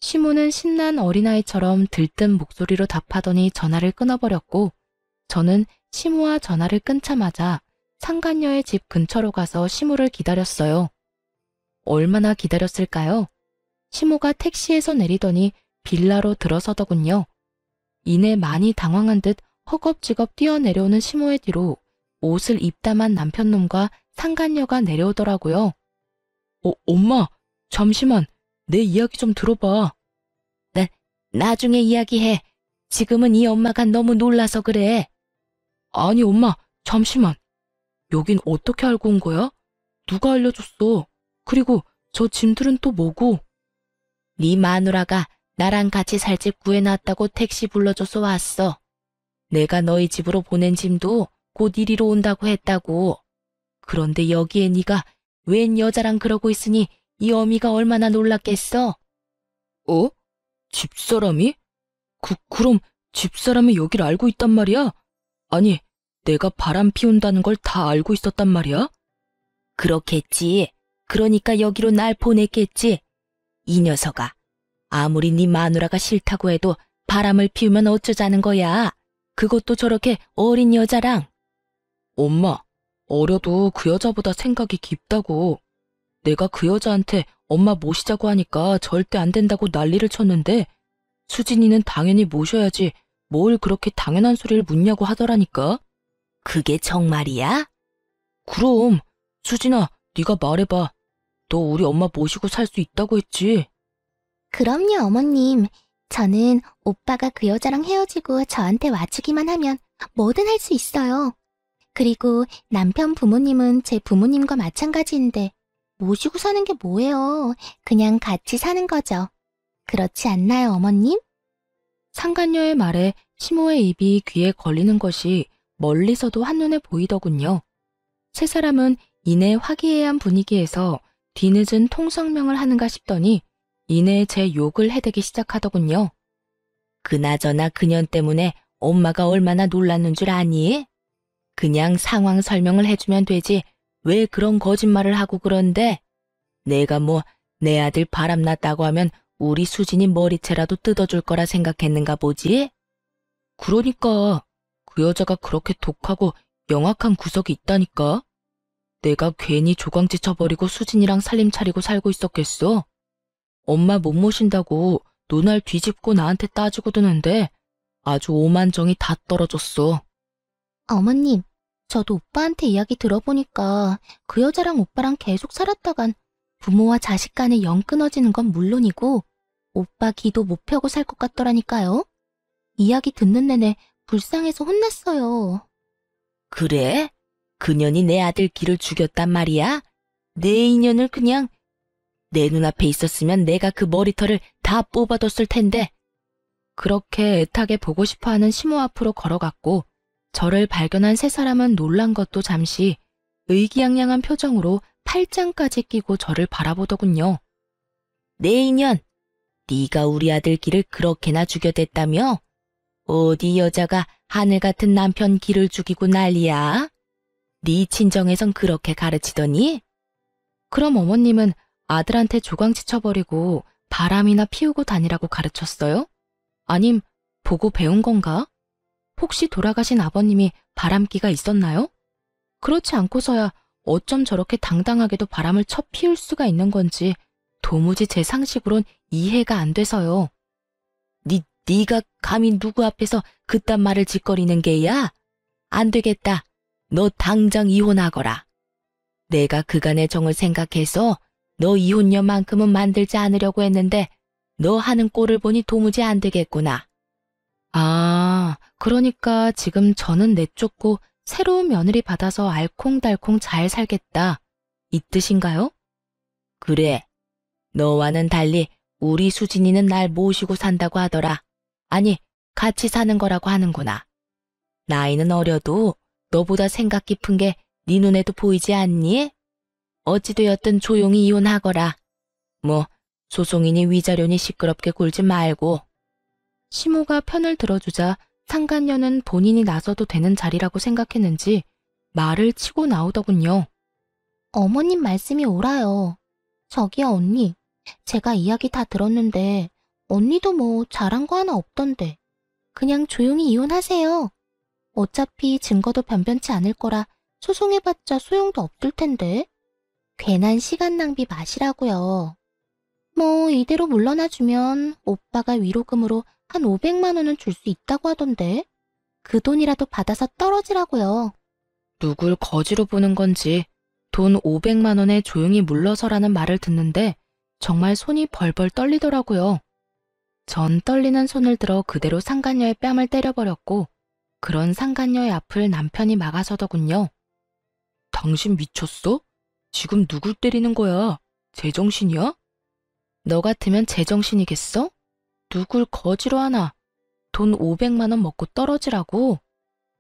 시모는 신난 어린아이처럼 들뜬 목소리로 답하더니 전화를 끊어버렸고 저는 시모와 전화를 끊자마자 상간녀의 집 근처로 가서 시모를 기다렸어요. 얼마나 기다렸을까요? 시모가 택시에서 내리더니 빌라로 들어서더군요. 이내 많이 당황한 듯 허겁지겁 뛰어내려오는 시모의 뒤로 옷을 입다만 남편놈과 상간녀가 내려오더라고요. 엄마, 잠시만, 내 이야기 좀 들어봐. 네, 나중에 이야기해. 지금은 이 엄마가 너무 놀라서 그래. 아니, 엄마, 잠시만. 여긴 어떻게 알고 온 거야? 누가 알려줬어? 그리고 저 짐들은 또 뭐고? 네 마누라가 나랑 같이 살 집 구해놨다고 택시 불러줘서 왔어. 내가 너희 집으로 보낸 짐도 곧 이리로 온다고 했다고. 그런데 여기에 네가 웬 여자랑 그러고 있으니 이 어미가 얼마나 놀랐겠어? 어? 집사람이? 그럼 집사람이 여길 알고 있단 말이야? 아니, 내가 바람 피운다는 걸 다 알고 있었단 말이야? 그렇겠지. 그러니까 여기로 날 보냈겠지. 이 녀석아, 아무리 네 마누라가 싫다고 해도 바람을 피우면 어쩌자는 거야. 그것도 저렇게 어린 여자랑. 엄마, 어려도 그 여자보다 생각이 깊다고. 내가 그 여자한테 엄마 모시자고 하니까 절대 안 된다고 난리를 쳤는데 수진이는 당연히 모셔야지 뭘 그렇게 당연한 소리를 묻냐고 하더라니까. 그게 정말이야? 그럼. 수진아, 네가 말해봐. 너 우리 엄마 모시고 살 수 있다고 했지? 그럼요, 어머님. 저는 오빠가 그 여자랑 헤어지고 저한테 와주기만 하면 뭐든 할 수 있어요. 그리고 남편 부모님은 제 부모님과 마찬가지인데 모시고 사는 게 뭐예요? 그냥 같이 사는 거죠. 그렇지 않나요, 어머님? 상간녀의 말에 시모의 입이 귀에 걸리는 것이 멀리서도 한눈에 보이더군요. 세 사람은 이내 화기애애한 분위기에서 뒤늦은 통성명을 하는가 싶더니 이내 제 욕을 해대기 시작하더군요. 그나저나 그년 때문에 엄마가 얼마나 놀랐는 줄 아니? 그냥 상황 설명을 해주면 되지 왜 그런 거짓말을 하고 그런데? 내가 뭐 내 아들 바람났다고 하면 우리 수진이 머리채라도 뜯어줄 거라 생각했는가 보지? 그러니까 그 여자가 그렇게 독하고 영악한 구석이 있다니까. 내가 괜히 조광지 쳐버리고 수진이랑 살림 차리고 살고 있었겠어? 엄마 못 모신다고 눈알 뒤집고 나한테 따지고 드는데 아주 오만정이 다 떨어졌어. 어머님, 저도 오빠한테 이야기 들어보니까 그 여자랑 오빠랑 계속 살았다간 부모와 자식 간에 영 끊어지는 건 물론이고 오빠 기도 못 펴고 살 것 같더라니까요. 이야기 듣는 내내 불쌍해서 혼났어요. 그래? 그년이 내 아들 길을 죽였단 말이야? 내 인연을 그냥 내 눈앞에 있었으면 내가 그 머리털을 다 뽑아뒀을 텐데. 그렇게 애타게 보고 싶어하는 시모 앞으로 걸어갔고 저를 발견한 세 사람은 놀란 것도 잠시 의기양양한 표정으로 팔짱까지 끼고 저를 바라보더군요. 내 인연, 네가 우리 아들 길을 그렇게나 죽여댔다며? 어디 여자가 하늘 같은 남편 길을 죽이고 난리야? 네 친정에선 그렇게 가르치더니? 그럼 어머님은 아들한테 조광지 쳐버리고 바람이나 피우고 다니라고 가르쳤어요? 아님 보고 배운 건가? 혹시 돌아가신 아버님이 바람기가 있었나요? 그렇지 않고서야 어쩜 저렇게 당당하게도 바람을 쳐 피울 수가 있는 건지 도무지 제 상식으론 이해가 안 돼서요. 네가 감히 누구 앞에서 그딴 말을 짓거리는 게야? 안 되겠다. 너 당장 이혼하거라. 내가 그간의 정을 생각해서 너 이혼녀만큼은 만들지 않으려고 했는데 너 하는 꼴을 보니 도무지 안 되겠구나. 아, 그러니까 지금 저는 내쫓고 새로운 며느리 받아서 알콩달콩 잘 살겠다. 이 뜻인가요? 그래. 너와는 달리 우리 수진이는 날 모시고 산다고 하더라. 아니, 같이 사는 거라고 하는구나. 나이는 어려도 너보다 생각 깊은 게 네 눈에도 보이지 않니? 어찌되었든 조용히 이혼하거라. 뭐 소송이니 위자료니 시끄럽게 굴지 말고. 시모가 편을 들어주자 상간녀는 본인이 나서도 되는 자리라고 생각했는지 말을 치고 나오더군요. 어머님 말씀이 옳아요. 저기요, 언니. 제가 이야기 다 들었는데 언니도 뭐 잘한 거 하나 없던데. 그냥 조용히 이혼하세요. 어차피 증거도 변변치 않을 거라 소송해봤자 소용도 없을 텐데. 괜한 시간 낭비 마시라고요. 뭐 이대로 물러나주면 오빠가 위로금으로 한 500만 원은 줄 수 있다고 하던데. 그 돈이라도 받아서 떨어지라고요. 누굴 거지로 보는 건지 돈 500만 원에 조용히 물러서라는 말을 듣는데 정말 손이 벌벌 떨리더라고요. 전 떨리는 손을 들어 그대로 상간녀의 뺨을 때려버렸고 그런 상간녀의 앞을 남편이 막아서더군요. 당신 미쳤어? 지금 누굴 때리는 거야? 제정신이야? 너 같으면 제정신이겠어? 누굴 거지로 하나? 돈 500만 원 먹고 떨어지라고?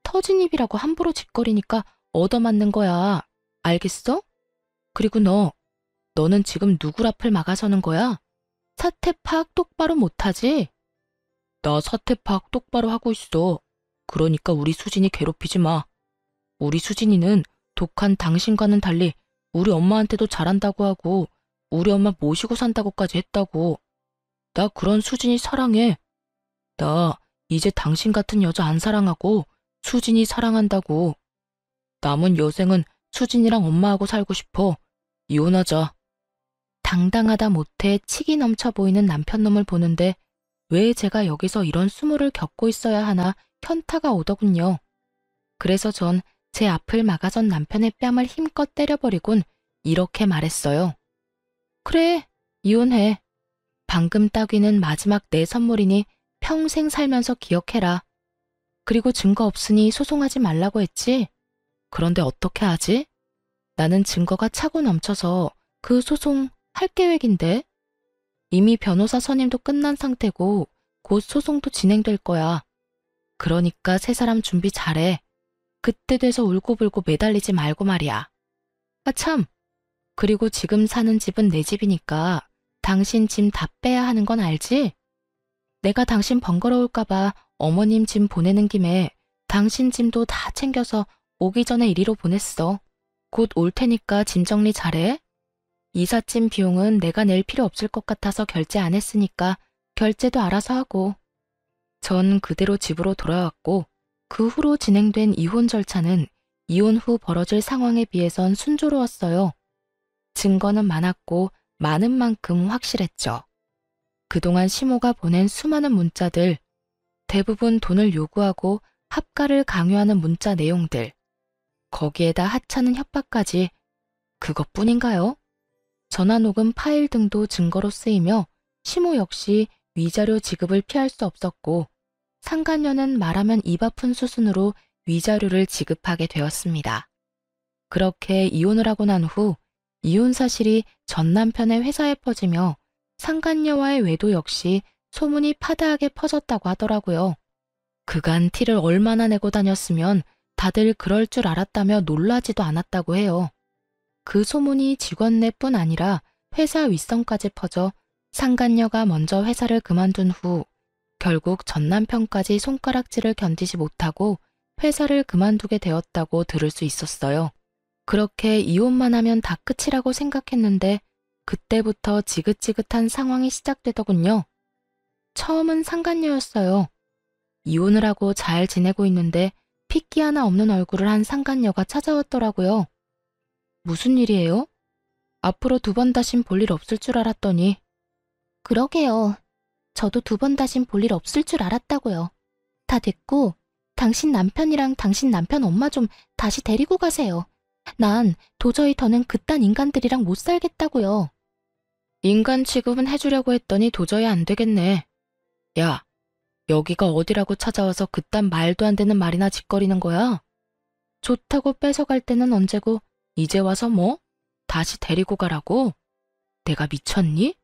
터진 입이라고 함부로 짓거리니까 얻어맞는 거야. 알겠어? 그리고 너는 지금 누굴 앞을 막아서는 거야? 사태 파악 똑바로 못하지? 나 사태 파악 똑바로 하고 있어. 그러니까 우리 수진이 괴롭히지 마. 우리 수진이는 독한 당신과는 달리 우리 엄마한테도 잘한다고 하고 우리 엄마 모시고 산다고까지 했다고. 나 그런 수진이 사랑해. 나 이제 당신 같은 여자 안 사랑하고 수진이 사랑한다고. 남은 여생은 수진이랑 엄마하고 살고 싶어. 이혼하자. 당당하다 못해 치기 넘쳐 보이는 남편놈을 보는데 왜 제가 여기서 이런 수모를 겪고 있어야 하나 현타가 오더군요. 그래서 전 제 앞을 막아선 남편의 뺨을 힘껏 때려버리곤 이렇게 말했어요. 그래, 이혼해. 방금 따귀는 마지막 내 선물이니 평생 살면서 기억해라. 그리고 증거 없으니 소송하지 말라고 했지? 그런데 어떻게 하지? 나는 증거가 차고 넘쳐서 그 소송 할 계획인데? 이미 변호사 선임도 끝난 상태고 곧 소송도 진행될 거야. 그러니까 세 사람 준비 잘해. 그때 돼서 울고불고 매달리지 말고 말이야. 아 참! 그리고 지금 사는 집은 내 집이니까 당신 짐 다 빼야 하는 건 알지? 내가 당신 번거로울까봐 어머님 짐 보내는 김에 당신 짐도 다 챙겨서 오기 전에 이리로 보냈어. 곧 올 테니까 짐 정리 잘해. 이삿짐 비용은 내가 낼 필요 없을 것 같아서 결제 안 했으니까 결제도 알아서 하고. 전 그대로 집으로 돌아왔고 그 후로 진행된 이혼 절차는 이혼 후 벌어질 상황에 비해선 순조로웠어요. 증거는 많았고 많은 만큼 확실했죠. 그동안 시모가 보낸 수많은 문자들, 대부분 돈을 요구하고 합가를 강요하는 문자 내용들, 거기에다 하찮은 협박까지 그것뿐인가요? 전화녹음 파일 등도 증거로 쓰이며 시모 역시 위자료 지급을 피할 수 없었고 상간녀는 말하면 입 아픈 수순으로 위자료를 지급하게 되었습니다. 그렇게 이혼을 하고 난 후 이혼 사실이 전 남편의 회사에 퍼지며 상간녀와의 외도 역시 소문이 파다하게 퍼졌다고 하더라고요. 그간 티를 얼마나 내고 다녔으면 다들 그럴 줄 알았다며 놀라지도 않았다고 해요. 그 소문이 직원내뿐 아니라 회사 윗선까지 퍼져 상간녀가 먼저 회사를 그만둔 후 결국 전 남편까지 손가락질을 견디지 못하고 회사를 그만두게 되었다고 들을 수 있었어요. 그렇게 이혼만 하면 다 끝이라고 생각했는데 그때부터 지긋지긋한 상황이 시작되더군요. 처음은 상간녀였어요. 이혼을 하고 잘 지내고 있는데 핏기 하나 없는 얼굴을 한 상간녀가 찾아왔더라고요. 무슨 일이에요? 앞으로 두 번 다신 볼 일 없을 줄 알았더니. 그러게요. 저도 두 번 다신 볼 일 없을 줄 알았다고요. 다 됐고 당신 남편이랑 당신 남편 엄마 좀 다시 데리고 가세요. 난 도저히 더는 그딴 인간들이랑 못 살겠다고요. 인간 취급은 해주려고 했더니 도저히 안 되겠네. 야, 여기가 어디라고 찾아와서 그딴 말도 안 되는 말이나 짓거리는 거야? 좋다고 뺏어갈 때는 언제고 이제 와서 뭐? 다시 데리고 가라고? 내가 미쳤니?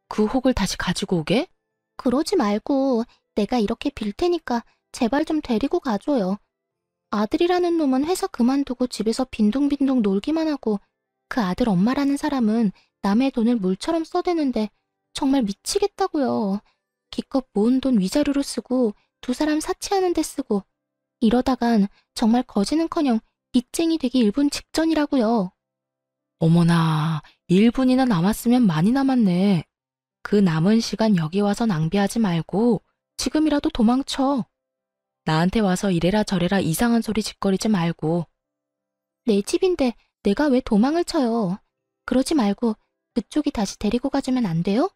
그 혹을 다시 가지고 오게? 그러지 말고 내가 이렇게 빌 테니까 제발 좀 데리고 가줘요. 아들이라는 놈은 회사 그만두고 집에서 빈둥빈둥 놀기만 하고 그 아들 엄마라는 사람은 남의 돈을 물처럼 써대는데 정말 미치겠다고요. 기껏 모은 돈 위자료로 쓰고 두 사람 사치하는 데 쓰고 이러다간 정말 거지는커녕 빚쟁이 되기 일분 직전이라고요. 어머나, 1분이나 남았으면 많이 남았네. 그 남은 시간 여기 와서 낭비하지 말고 지금이라도 도망쳐. 나한테 와서 이래라 저래라 이상한 소리 짓거리지 말고. 내 집인데 내가 왜 도망을 쳐요. 그러지 말고 그쪽이 다시 데리고 가주면 안 돼요?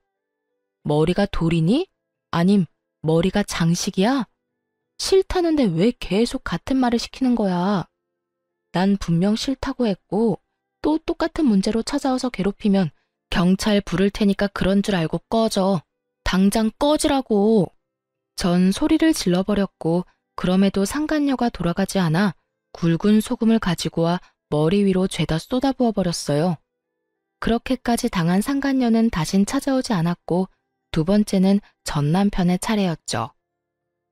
머리가 돌이니? 아님 머리가 장식이야? 싫다는데 왜 계속 같은 말을 시키는 거야? 난 분명 싫다고 했고 또 똑같은 문제로 찾아와서 괴롭히면 경찰 부를 테니까 그런 줄 알고 꺼져. 당장 꺼지라고. 전 소리를 질러버렸고 그럼에도 상간녀가 돌아가지 않아 굵은 소금을 가지고 와 머리 위로 죄다 쏟아부어 버렸어요. 그렇게까지 당한 상간녀는 다신 찾아오지 않았고 두 번째는 전 남편의 차례였죠.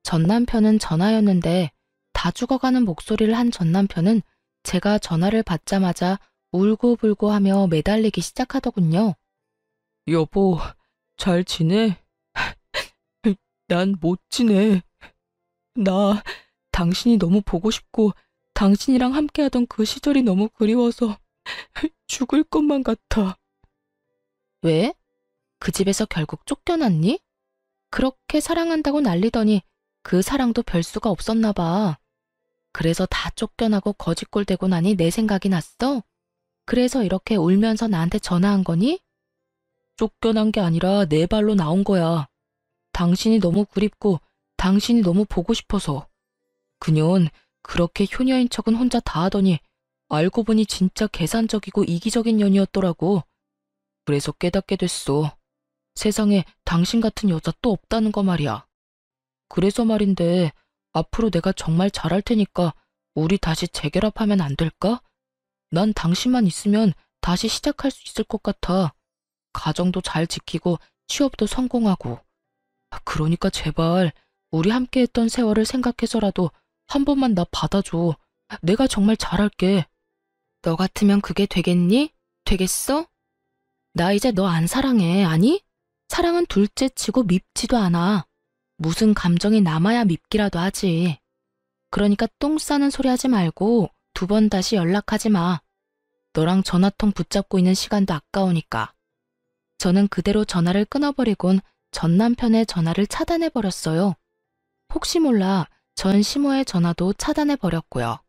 전 남편은 전화였는데 다 죽어가는 목소리를 한 전 남편은 제가 전화를 받자마자 울고불고 하며 매달리기 시작하더군요. 여보, 잘 지내? 난 못 지내. 나 당신이 너무 보고 싶고 당신이랑 함께하던 그 시절이 너무 그리워서 죽을 것만 같아. 왜? 그 집에서 결국 쫓겨났니? 그렇게 사랑한다고 난리더니 그 사랑도 별 수가 없었나 봐. 그래서 다 쫓겨나고 거지꼴 되고 나니 내 생각이 났어? 그래서 이렇게 울면서 나한테 전화한 거니? 쫓겨난 게 아니라 내 발로 나온 거야. 당신이 너무 그립고 당신이 너무 보고 싶어서. 그년 그렇게 효녀인 척은 혼자 다 하더니 알고 보니 진짜 계산적이고 이기적인 년이었더라고. 그래서 깨닫게 됐어. 세상에 당신 같은 여자 또 없다는 거 말이야. 그래서 말인데 앞으로 내가 정말 잘할 테니까 우리 다시 재결합하면 안 될까? 난 당신만 있으면 다시 시작할 수 있을 것 같아. 가정도 잘 지키고 취업도 성공하고. 그러니까 제발 우리 함께했던 세월을 생각해서라도 한 번만 나 받아줘. 내가 정말 잘할게. 너 같으면 그게 되겠니? 되겠어? 나 이제 너 안 사랑해, 아니? 사랑은 둘째 치고 밉지도 않아. 무슨 감정이 남아야 밉기라도 하지. 그러니까 똥 싸는 소리 하지 말고 2번 다시 연락하지 마. 너랑 전화통 붙잡고 있는 시간도 아까우니까. 저는 그대로 전화를 끊어버리곤 전 남편의 전화를 차단해버렸어요. 혹시 몰라 전 시모의 전화도 차단해버렸고요.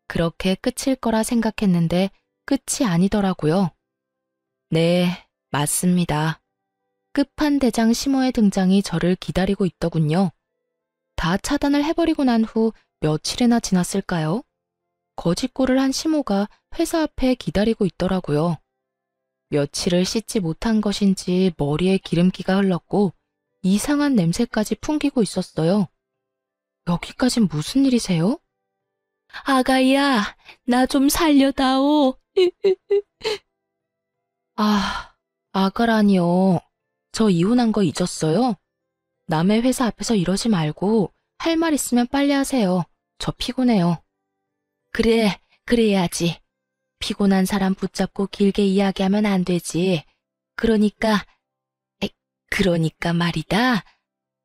그렇게 끝일 거라 생각했는데 끝이 아니더라고요. 네, 맞습니다. 끝판대장 시모의 등장이 저를 기다리고 있더군요. 다 차단을 해버리고 난 후 며칠이나 지났을까요? 거짓골을 한 시모가 회사 앞에 기다리고 있더라고요. 며칠을 씻지 못한 것인지 머리에 기름기가 흘렀고 이상한 냄새까지 풍기고 있었어요. 여기까진 무슨 일이세요? 아가야, 나 좀 살려다오. 아가라니요. 저 이혼한 거 잊었어요? 남의 회사 앞에서 이러지 말고 할 말 있으면 빨리 하세요. 저 피곤해요. 그래, 그래야지. 피곤한 사람 붙잡고 길게 이야기하면 안 되지. 그러니까 말이다.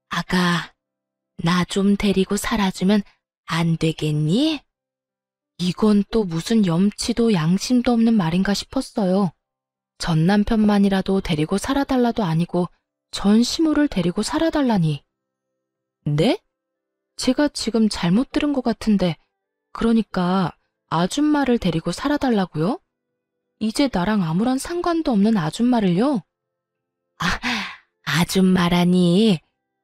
아가, 나 좀 데리고 살아주면 안 되겠니? 이건 또 무슨 염치도 양심도 없는 말인가 싶었어요. 전 남편만이라도 데리고 살아달라도 아니고 전 시모를 데리고 살아달라니. 네? 제가 지금 잘못 들은 것 같은데 그러니까 아줌마를 데리고 살아달라고요? 이제 나랑 아무런 상관도 없는 아줌마를요? 아줌마라니.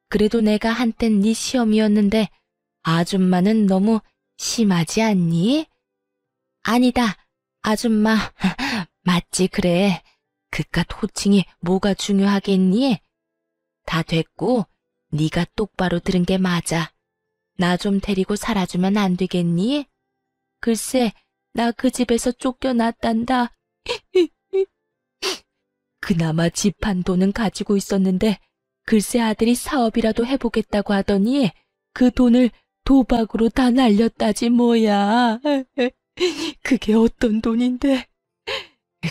그래도 내가 한땐 네 시험이었는데 아줌마는 너무 심하지 않니? 아니다, 아줌마. 맞지, 그래. 그깟 호칭이 뭐가 중요하겠니? 다 됐고 네가 똑바로 들은 게 맞아. 나 좀 데리고 살아주면 안 되겠니? 글쎄, 나 그 집에서 쫓겨났단다. 그나마 집 한 돈은 가지고 있었는데 글쎄 아들이 사업이라도 해보겠다고 하더니 그 돈을 도박으로 다 날렸다지 뭐야. 그게 어떤 돈인데.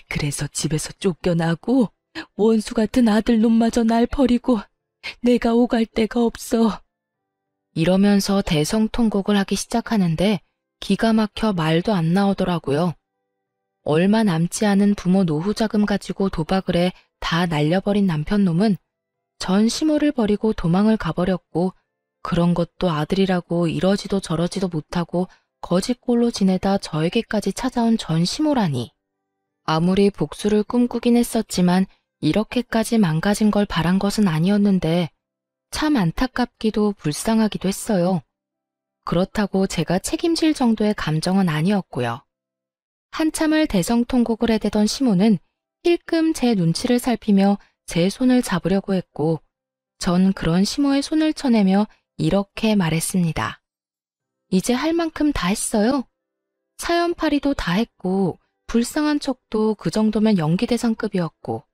그래서 집에서 쫓겨나고 원수 같은 아들놈마저 날 버리고 내가 오갈 데가 없어. 이러면서 대성통곡을 하기 시작하는데 기가 막혀 말도 안 나오더라고요. 얼마 남지 않은 부모 노후자금 가지고 도박을 해 다 날려버린 남편놈은 전 시모를 버리고 도망을 가버렸고 그런 것도 아들이라고 이러지도 저러지도 못하고 거짓골로 지내다 저에게까지 찾아온 전 시모라니. 아무리 복수를 꿈꾸긴 했었지만 이렇게까지 망가진 걸 바란 것은 아니었는데 참 안타깝기도 불쌍하기도 했어요. 그렇다고 제가 책임질 정도의 감정은 아니었고요. 한참을 대성통곡을 해대던 시모는 힐끔 제 눈치를 살피며 제 손을 잡으려고 했고 전 그런 시모의 손을 쳐내며 이렇게 말했습니다. 이제 할 만큼 다 했어요. 사연팔이도 다 했고 불쌍한 척도 그 정도면 연기대상급이었고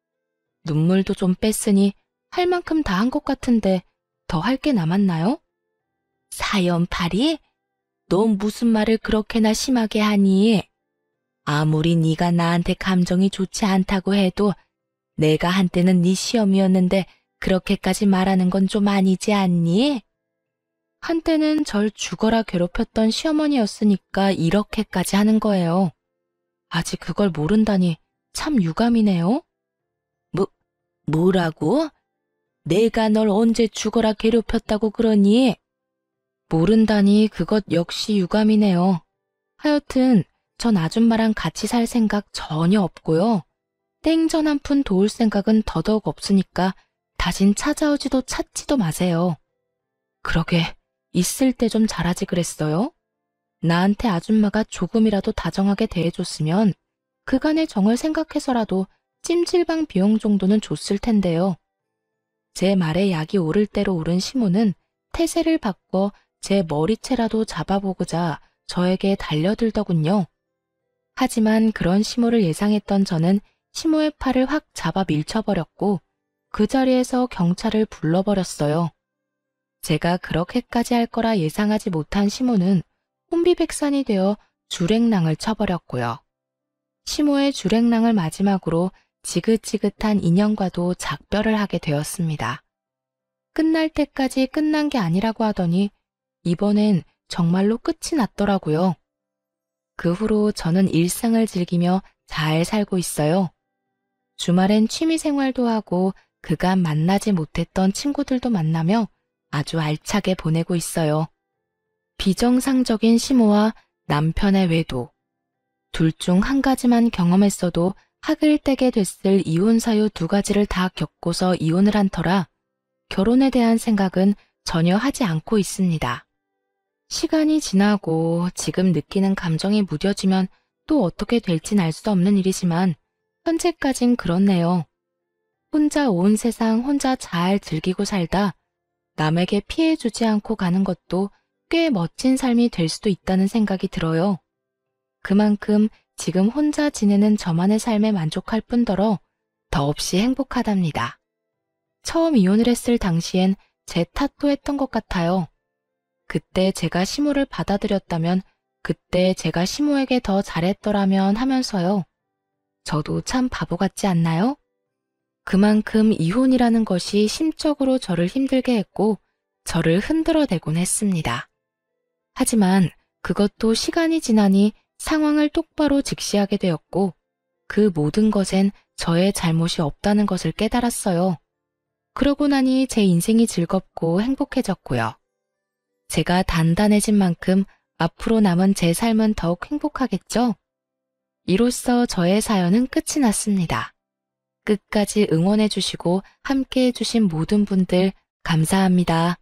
눈물도 좀 뺐으니 할 만큼 다 한 것 같은데 더 할 게 남았나요? 사연팔이? 너 무슨 말을 그렇게나 심하게 하니? 아무리 네가 나한테 감정이 좋지 않다고 해도 내가 한때는 네 시험이었는데 그렇게까지 말하는 건 좀 아니지 않니? 한때는 절 죽어라 괴롭혔던 시어머니였으니까 이렇게까지 하는 거예요. 아직 그걸 모른다니 참 유감이네요. 뭐라고? 내가 널 언제 죽어라 괴롭혔다고 그러니? 모른다니 그것 역시 유감이네요. 하여튼 전 아줌마랑 같이 살 생각 전혀 없고요. 땡전 한 푼 도울 생각은 더더욱 없으니까 다신 찾아오지도 찾지도 마세요. 그러게 있을 때 좀 잘하지 그랬어요? 나한테 아줌마가 조금이라도 다정하게 대해줬으면 그간의 정을 생각해서라도 찜질방 비용 정도는 줬을 텐데요. 제 말에 약이 오를 대로 오른 시모는 태세를 바꿔 제 머리채라도 잡아보고자 저에게 달려들더군요. 하지만 그런 시모를 예상했던 저는 시모의 팔을 확 잡아 밀쳐버렸고 그 자리에서 경찰을 불러버렸어요. 제가 그렇게까지 할 거라 예상하지 못한 시모는 혼비백산이 되어 주랭랑을 쳐버렸고요. 시모의 주랭랑을 마지막으로 지긋지긋한 인형과도 작별을 하게 되었습니다. 끝날 때까지 끝난 게 아니라고 하더니 이번엔 정말로 끝이 났더라고요. 그 후로 저는 일상을 즐기며 잘 살고 있어요. 주말엔 취미 생활도 하고 그간 만나지 못했던 친구들도 만나며 아주 알차게 보내고 있어요. 비정상적인 시모와 남편의 외도. 둘 중 한 가지만 경험했어도 학을 떼게 됐을 이혼 사유 두 가지를 다 겪고서 이혼을 한 터라 결혼에 대한 생각은 전혀 하지 않고 있습니다. 시간이 지나고 지금 느끼는 감정이 무뎌지면 또 어떻게 될진 알 수 없는 일이지만 현재까진 그렇네요. 혼자 온 세상 혼자 잘 즐기고 살다 남에게 피해 주지 않고 가는 것도 꽤 멋진 삶이 될 수도 있다는 생각이 들어요. 그만큼 지금 혼자 지내는 저만의 삶에 만족할 뿐더러 더없이 행복하답니다. 처음 이혼을 했을 당시엔 제 탓도 했던 것 같아요. 그때 제가 시모를 받아들였다면 그때 제가 시모에게 더 잘했더라면 하면서요. 저도 참 바보 같지 않나요? 그만큼 이혼이라는 것이 심적으로 저를 힘들게 했고 저를 흔들어대곤 했습니다. 하지만 그것도 시간이 지나니 상황을 똑바로 직시하게 되었고 그 모든 것엔 저의 잘못이 없다는 것을 깨달았어요. 그러고 나니 제 인생이 즐겁고 행복해졌고요. 제가 단단해진 만큼 앞으로 남은 제 삶은 더욱 행복하겠죠? 이로써 저의 사연은 끝이 났습니다. 끝까지 응원해 주시고 함께 해 주신 모든 분들 감사합니다.